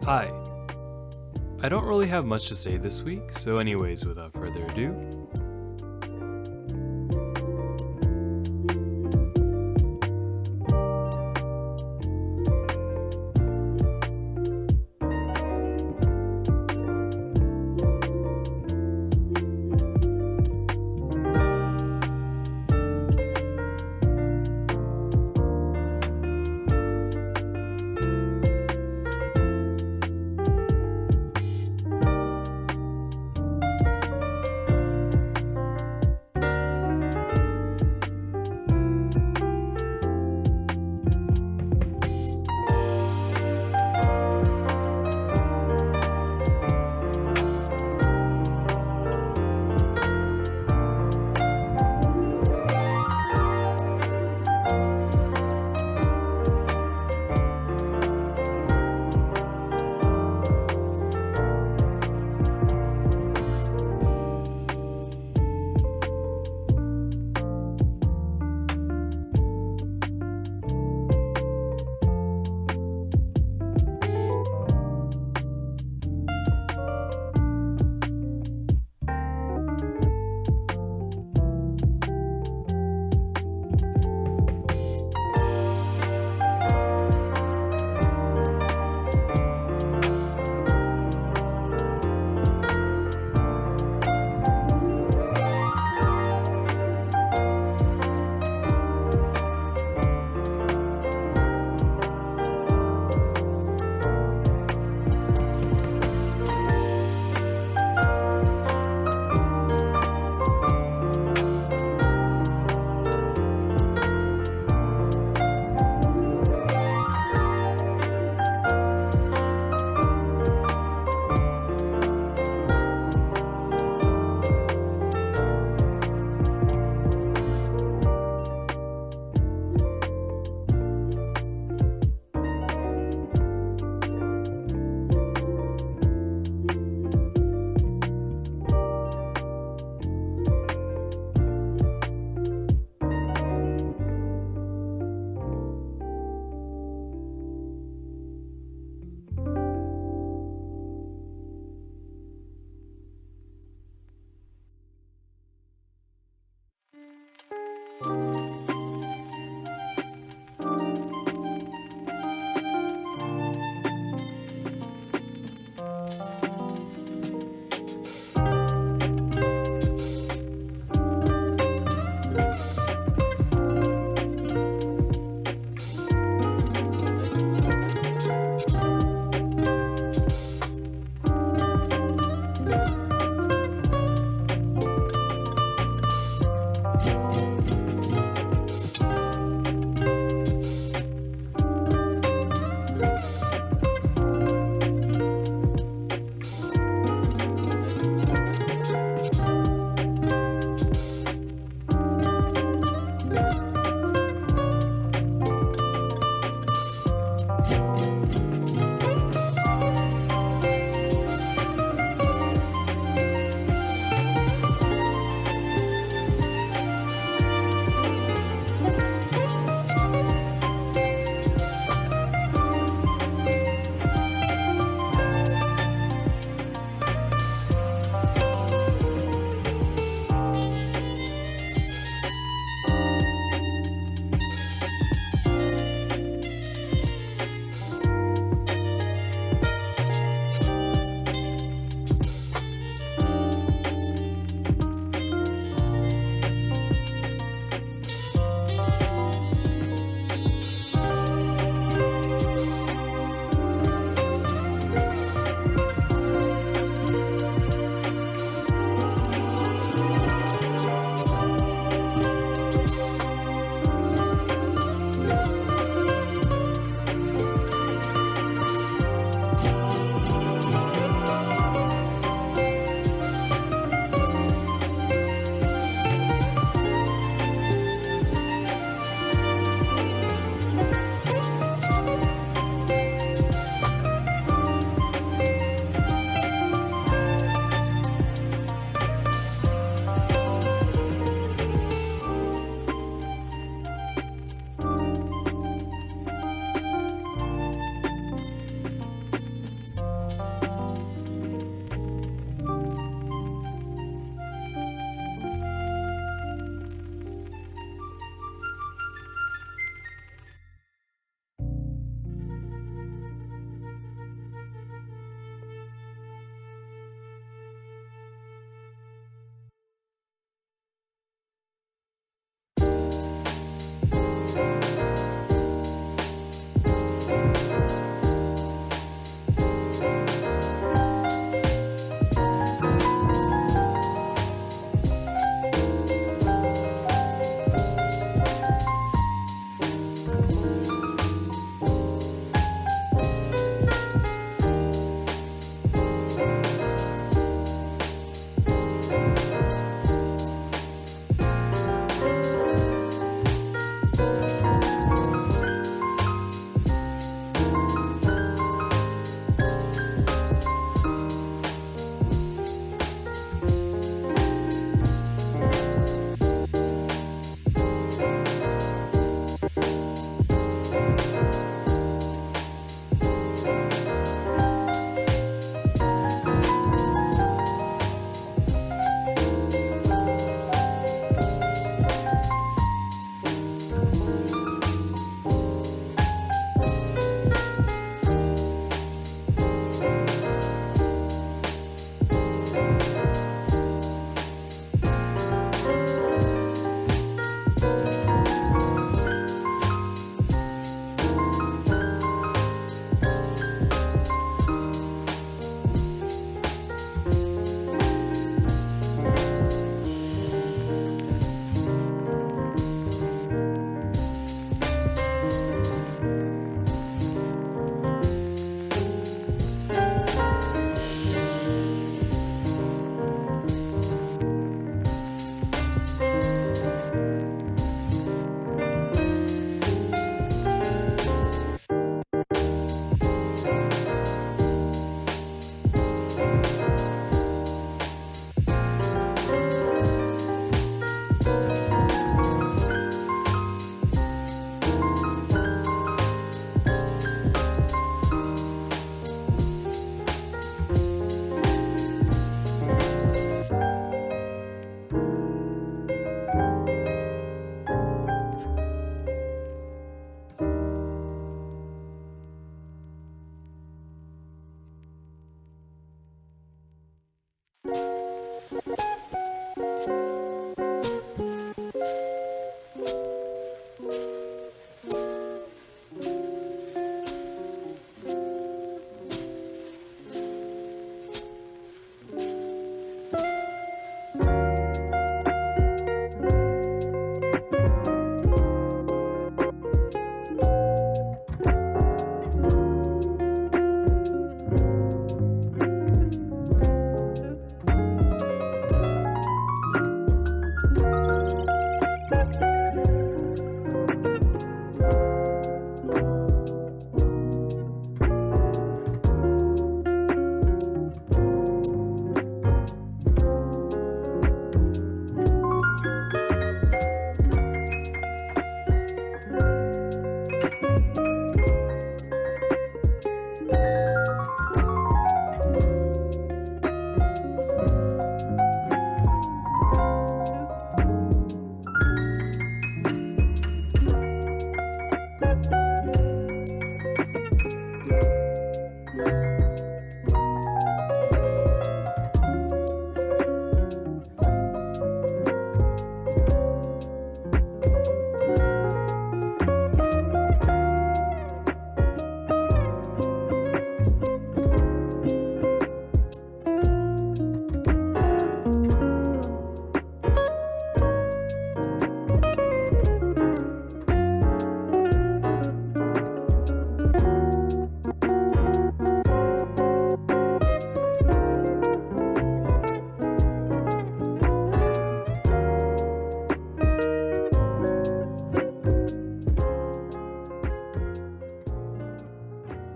Hi. I don't really have much to say this week, so anyways, without further ado,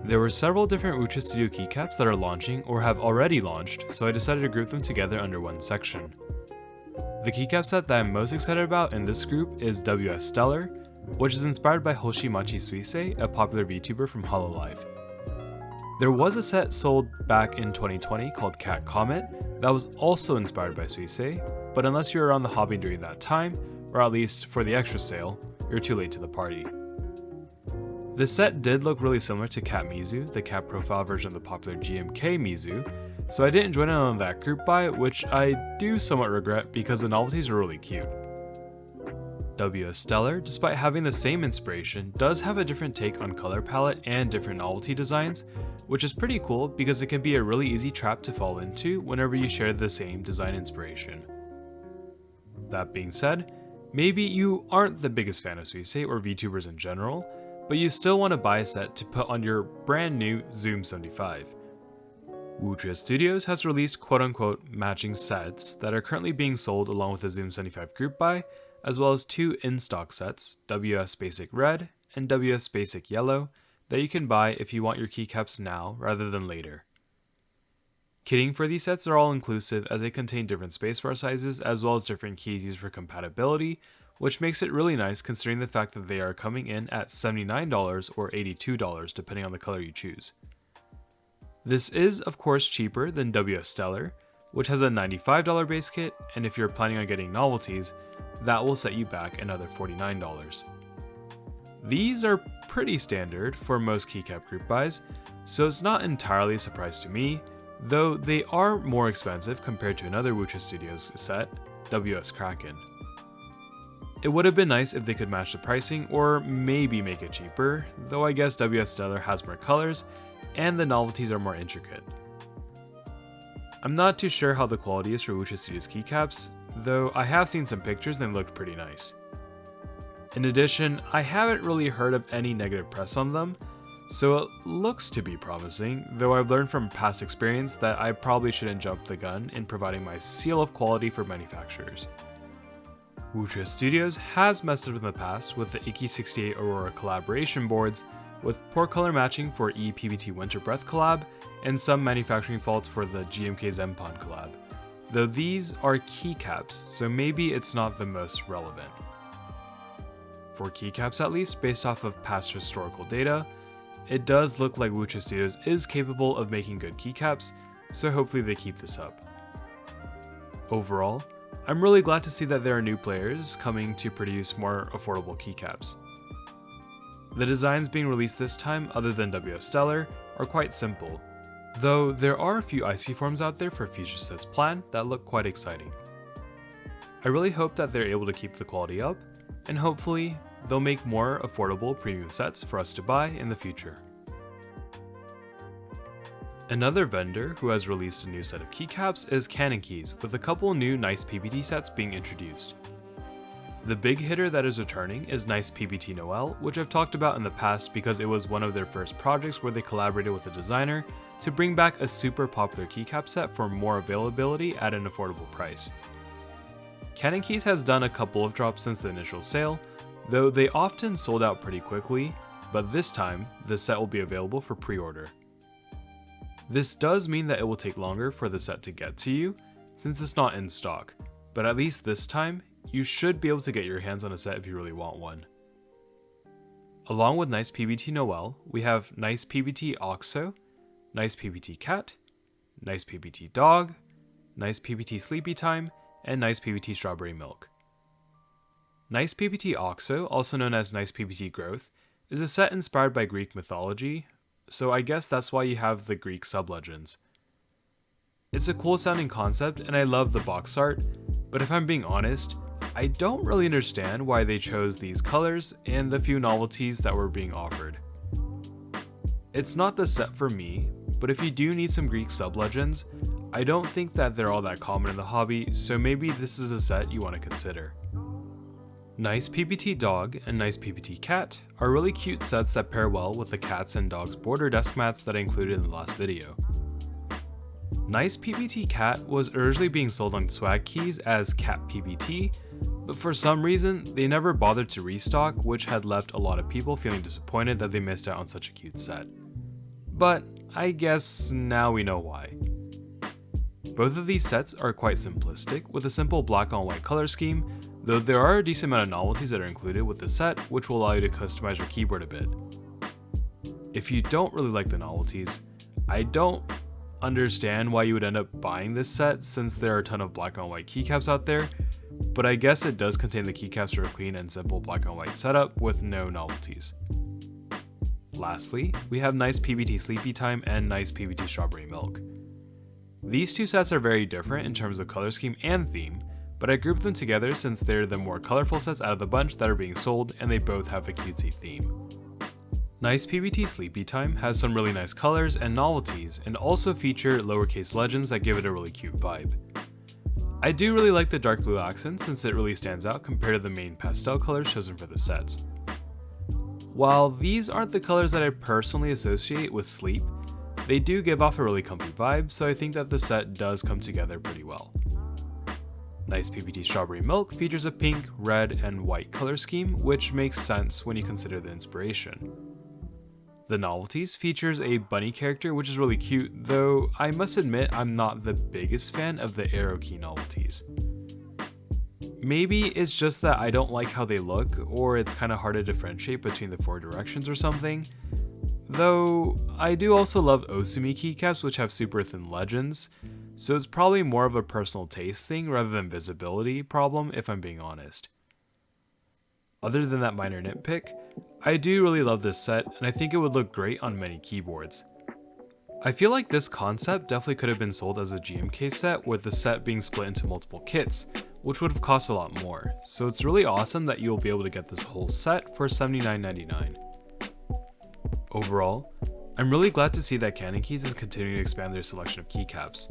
There were several different WUkds Studio keycaps that are launching or have already launched, so I decided to group them together under one section. The keycap set that I'm most excited about in this group is WS Stellar, which is inspired by Hoshimachi Suisei, a popular VTuber from Hololive. There was a set sold back in 2020 called Cat Comet that was also inspired by Suisei, but unless you were around the hobby during that time, or at least for the extra sale, you're too late to the party. This set did look really similar to Cat Mizu, the cat profile version of the popular GMK Mizu, so I didn't join in on that group buy, which I do somewhat regret because the novelties are really cute. WS Stellar, despite having the same inspiration, does have a different take on color palette and different novelty designs, which is pretty cool because it can be a really easy trap to fall into whenever you share the same design inspiration. That being said, maybe you aren't the biggest fan of Suisei or VTubers in general, but you still want to buy a set to put on your brand new Zoom 75. WUkds Studios has released quote-unquote matching sets that are currently being sold along with the Zoom 75 group buy, as well as two in-stock sets, WS Basic Red and WS Basic Yellow, that you can buy if you want your keycaps now rather than later. Kitting for these sets are all inclusive as they contain different spacebar sizes as well as different keys used for compatibility, which makes it really nice considering the fact that they are coming in at $79 or $82 depending on the color you choose. This is of course cheaper than WS Stellar, which has a $95 base kit, and if you're planning on getting novelties, that will set you back another $49. These are pretty standard for most keycap group buys, so it's not entirely a surprise to me, though they are more expensive compared to another WUkds Studios set, WS Kraken. It would have been nice if they could match the pricing or maybe make it cheaper, though I guess WS Stellar has more colors and the novelties are more intricate. I'm not too sure how the quality is for WUkds Studios keycaps, though I have seen some pictures and they looked pretty nice. In addition, I haven't really heard of any negative press on them, so it looks to be promising, though I've learned from past experience that I probably shouldn't jump the gun in providing my seal of quality for manufacturers. WUkds Studios has messed up in the past with the Icky 68 Aurora collaboration boards, with poor color matching for ePBT Winter Breath collab, and some manufacturing faults for the GMK Zenpon collab, though these are keycaps, so maybe it's not the most relevant. For keycaps at least, based off of past historical data, it does look like WUkds Studios is capable of making good keycaps, so hopefully they keep this up. Overall, I'm really glad to see that there are new players coming to produce more affordable keycaps. The designs being released this time, other than WS Stellar, are quite simple. Though there are a few icy forms out there for future sets planned that look quite exciting. I really hope that they're able to keep the quality up, and hopefully they'll make more affordable premium sets for us to buy in the future. Another vendor who has released a new set of keycaps is Canon Keys, with a couple new NicePBT sets being introduced. The big hitter that is returning is NicePBT Noel, which I've talked about in the past because it was one of their first projects where they collaborated with a designer to bring back a super popular keycap set for more availability at an affordable price. Canon Keys has done a couple of drops since the initial sale, though they often sold out pretty quickly, but this time the set will be available for pre-order. This does mean that it will take longer for the set to get to you, since it's not in stock, but at least this time, you should be able to get your hands on a set if you really want one. Along with NicePBT Noel, we have NicePBT Auxo, NicePBT Cat, NicePBT Dog, NicePBT Sleepy Time, and NicePBT Strawberry Milk. NicePBT Auxo, also known as NicePBT Growth, is a set inspired by Greek mythology, so I guess that's why you have the Greek sublegends. It's a cool sounding concept and I love the box art, but if I'm being honest, I don't really understand why they chose these colors and the few novelties that were being offered. It's not the set for me, but if you do need some Greek sublegends, I don't think that they're all that common in the hobby, so maybe this is a set you want to consider. NicePBT Dog and NicePBT Cat are really cute sets that pair well with the cats and dogs border deskmats that I included in the last video. NicePBT Cat was originally being sold on Swag Keys as Cat PBT, but for some reason they never bothered to restock, which had left a lot of people feeling disappointed that they missed out on such a cute set. But I guess now we know why. Both of these sets are quite simplistic, with a simple black on white color scheme, though there are a decent amount of novelties that are included with the set, which will allow you to customize your keyboard a bit. If you don't really like the novelties, I don't understand why you would end up buying this set since there are a ton of black on white keycaps out there, but I guess it does contain the keycaps for a clean and simple black on white setup with no novelties. Lastly, we have NicePBT Sleepy Time and NicePBT Strawberry Milk. These two sets are very different in terms of color scheme and theme, but I grouped them together since they're the more colorful sets out of the bunch that are being sold and they both have a cutesy theme. NicePBT Sleepy Time has some really nice colors and novelties and also feature lowercase legends that give it a really cute vibe. I do really like the dark blue accent since it really stands out compared to the main pastel colors chosen for the sets. While these aren't the colors that I personally associate with sleep, they do give off a really comfy vibe, so I think that the set does come together pretty well. NicePBT Strawberry Milk features a pink, red, and white color scheme, which makes sense when you consider the inspiration. The novelties features a bunny character, which is really cute, though I must admit I'm not the biggest fan of the arrow key novelties. Maybe it's just that I don't like how they look, or it's kind of hard to differentiate between the four directions or something. Though I do also love Osumi keycaps, which have super thin legends, so it's probably more of a personal taste thing rather than visibility problem if I'm being honest. Other than that minor nitpick, I do really love this set and I think it would look great on many keyboards. I feel like this concept definitely could have been sold as a GMK set with the set being split into multiple kits, which would have cost a lot more, so it's really awesome that you'll be able to get this whole set for $79.99. Overall, I'm really glad to see that Canon Keys is continuing to expand their selection of keycaps.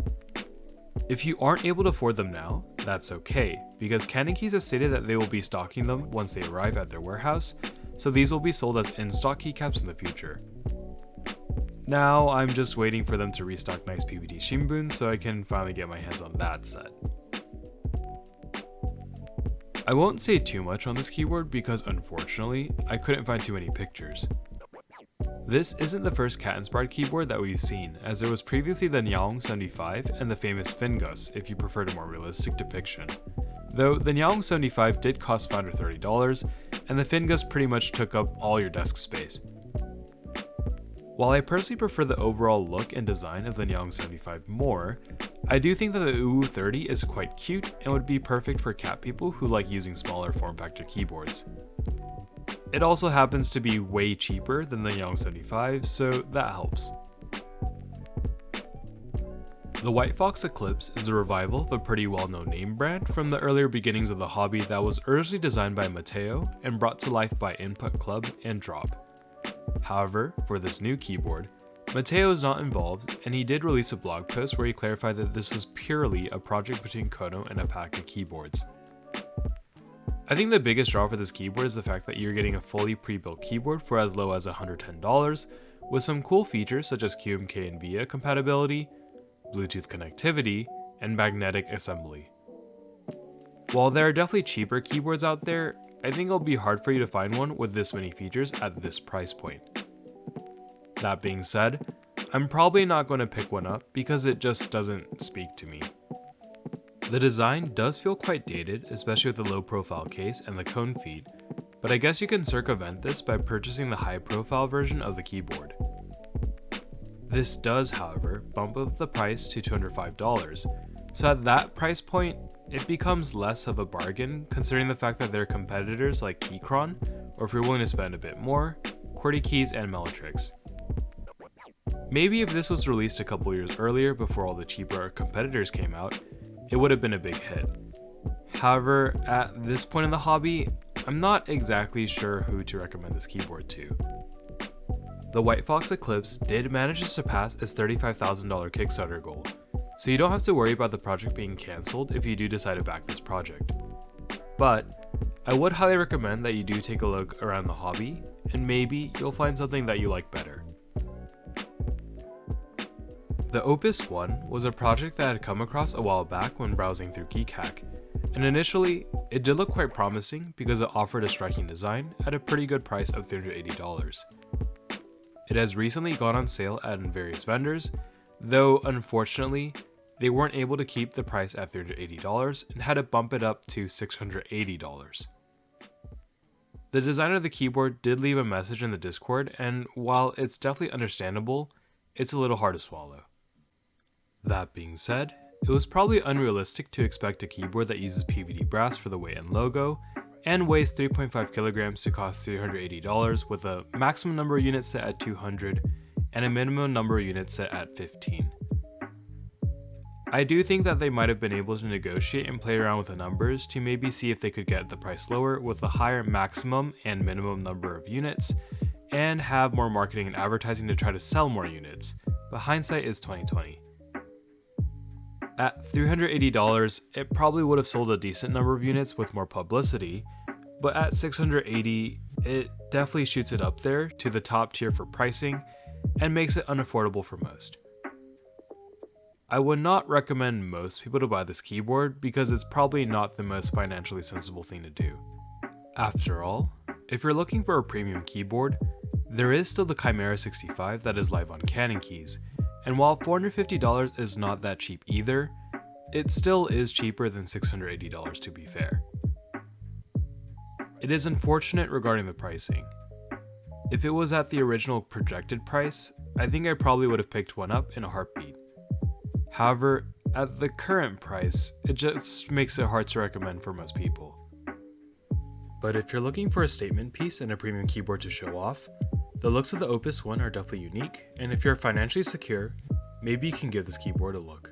If you aren't able to afford them now, that's okay, because Canon Keys has stated that they will be stocking them once they arrive at their warehouse, so these will be sold as in-stock keycaps in the future. Now I'm just waiting for them to restock NicePBT Shimbun so I can finally get my hands on that set. I won't say too much on this keyboard because unfortunately, I couldn't find too many pictures. This isn't the first cat-inspired keyboard that we've seen, as there was previously the Nyaung 75 and the famous Fingus if you preferred a more realistic depiction. Though the Nyaung 75 did cost $530, and the Fingus pretty much took up all your desk space. While I personally prefer the overall look and design of the Nyaung 75 more, I do think that the UWU 30 is quite cute and would be perfect for cat people who like using smaller form factor keyboards. It also happens to be way cheaper than the Nyaung 75, so that helps. The WhiteFox Eclipse is a revival of a pretty well-known name brand from the earlier beginnings of the hobby that was originally designed by Mateo and brought to life by Input Club and Drop. However, for this new keyboard, Mateo is not involved, and he did release a blog post where he clarified that this was purely a project between Kono and a pack of keyboards. I think the biggest draw for this keyboard is the fact that you're getting a fully pre-built keyboard for as low as $110, with some cool features such as GMK and VIA compatibility, Bluetooth connectivity, and magnetic assembly. While there are definitely cheaper keyboards out there, I think it'll be hard for you to find one with this many features at this price point. That being said, I'm probably not going to pick one up because it just doesn't speak to me. The design does feel quite dated, especially with the low profile case and the cone feet, but I guess you can circumvent this by purchasing the high profile version of the keyboard. This does, however, bump up the price to $205, so at that price point, it becomes less of a bargain considering the fact that there are competitors like Keychron, or if you're willing to spend a bit more, QWERTY Keys and Melotrix. Maybe if this was released a couple years earlier before all the cheaper competitors came out, it would have been a big hit. However, at this point in the hobby, I'm not exactly sure who to recommend this keyboard to. The WhiteFox Eclipse did manage to surpass its $35,000 Kickstarter goal, so you don't have to worry about the project being cancelled if you do decide to back this project. But I would highly recommend that you do take a look around the hobby, and maybe you'll find something that you like better. The Opus 1 was a project that I had come across a while back when browsing through Keycap, and initially, it did look quite promising because it offered a striking design at a pretty good price of $380. It has recently gone on sale at various vendors, though unfortunately, they weren't able to keep the price at $380 and had to bump it up to $680. The designer of the keyboard did leave a message in the Discord, and while it's definitely understandable, it's a little hard to swallow. That being said, it was probably unrealistic to expect a keyboard that uses PVD brass for the weight and logo, and weighs 3.5 kilograms to cost $380 with a maximum number of units set at 200 and a minimum number of units set at 15. I do think that they might have been able to negotiate and play around with the numbers to maybe see if they could get the price lower with a higher maximum and minimum number of units and have more marketing and advertising to try to sell more units, but hindsight is 2020. At $380, it probably would have sold a decent number of units with more publicity, but at $680, it definitely shoots it up there to the top tier for pricing and makes it unaffordable for most. I would not recommend most people to buy this keyboard because it's probably not the most financially sensible thing to do. After all, if you're looking for a premium keyboard, there is still the Chimera 65 that is live on Canon keys, and while $450 is not that cheap either, it still is cheaper than $680 to be fair. It is unfortunate regarding the pricing. If it was at the original projected price, I think I probably would have picked one up in a heartbeat. However, at the current price, it just makes it hard to recommend for most people. But if you're looking for a statement piece and a premium keyboard to show off, the looks of the Opus 1 are definitely unique, and if you're financially secure, maybe you can give this keyboard a look.